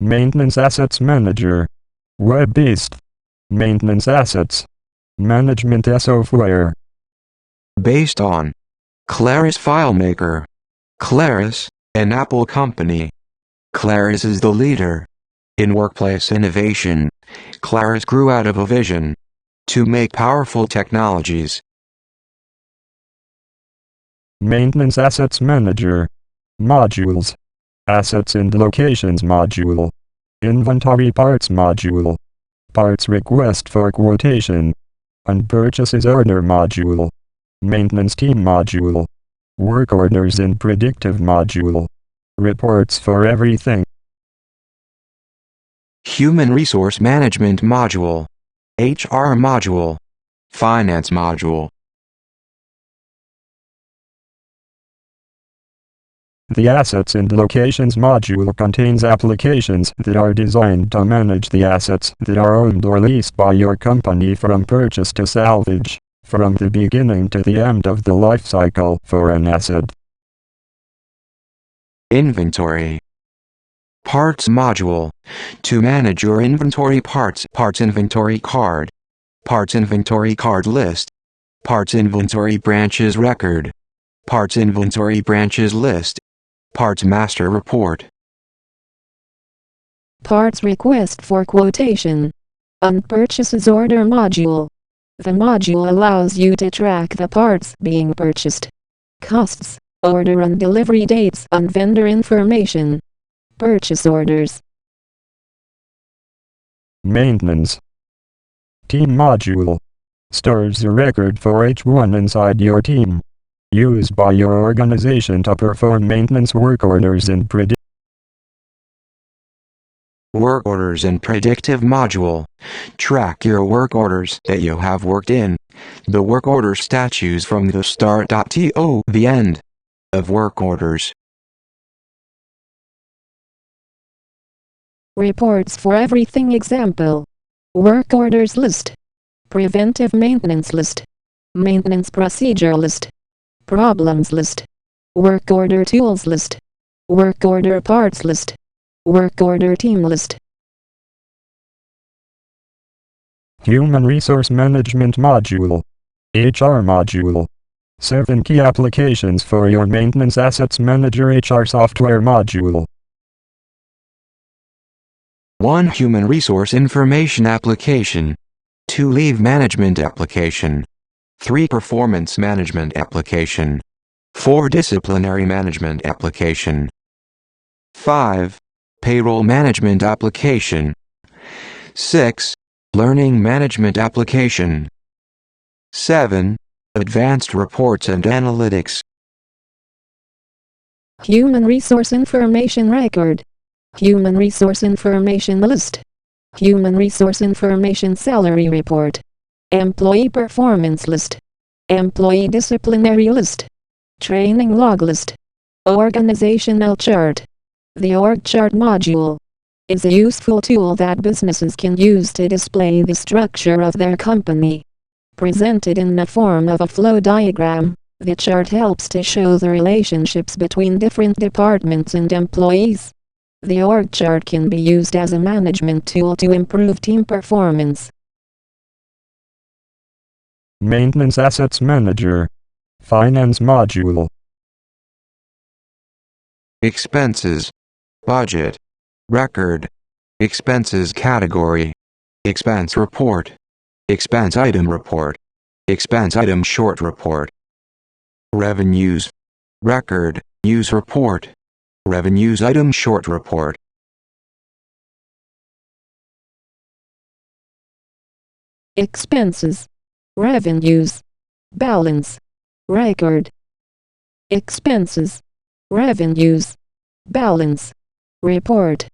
Maintenance Assets Manager. Web-based. Maintenance Assets Management software. Based on Claris FileMaker. Claris, an Apple company. Claris is the leader in workplace innovation. Claris grew out of a vision to make powerful technologies. Maintenance Assets Manager. Modules. Assets and Locations module. Inventory Parts module. Parts Request for Quotation. And Purchases Order module. Maintenance Team module. Work Orders and Predictive module. Reports for Everything. Human Resource Management module. HR module. Finance module. The Assets and Locations module contains applications that are designed to manage the assets that are owned or leased by your company from purchase to salvage, from the beginning to the end of the life cycle for an asset. Inventory. Parts module. To manage your inventory parts. Parts inventory card. Parts inventory card list. Parts inventory branches record. Parts inventory branches list. Parts master report. Parts request for quotation. On purchases order module. The module allows you to track the parts being purchased, costs, order and delivery dates, and vendor information. Purchase orders. Maintenance Team module stores a record for each one inside your team, used by your organization to perform maintenance work orders and Work orders and predictive module. Track your work orders that you have worked in. The work order statues from the start to the end of work orders. Reports for Everything example. Work orders list. Preventive maintenance list. Maintenance procedure list. Problems list. Work order tools list. Work order parts list. Work order team list. Human Resource Management module. HR module. 7 key applications for your Maintenance Assets Manager HR software module. 1 Human Resource Information application. 2 Leave Management application. 3 Performance Management application. 4 Disciplinary Management application. 5 Payroll Management application. 6 Learning Management application. 7 Advanced Reports and Analytics. Human Resource Information record. Human Resource Information list. Human Resource Information salary report. Employee performance list. Employee disciplinary list. Training log list. Organizational chart. The org chart module is a useful tool that businesses can use to display the structure of their company. Presented in the form of a flow diagram, the chart helps to show the relationships between different departments and employees. The org chart can be used as a management tool to improve team performance. Maintenance Assets Manager. Finance module. Expenses. Budget. Record. Expenses category. Expense report. Expense item report. Expense item short report. Revenues. Record. Use report. Revenues item short report. Expenses. Revenues. Balance. Record. Expenses. Revenues. Balance. Report.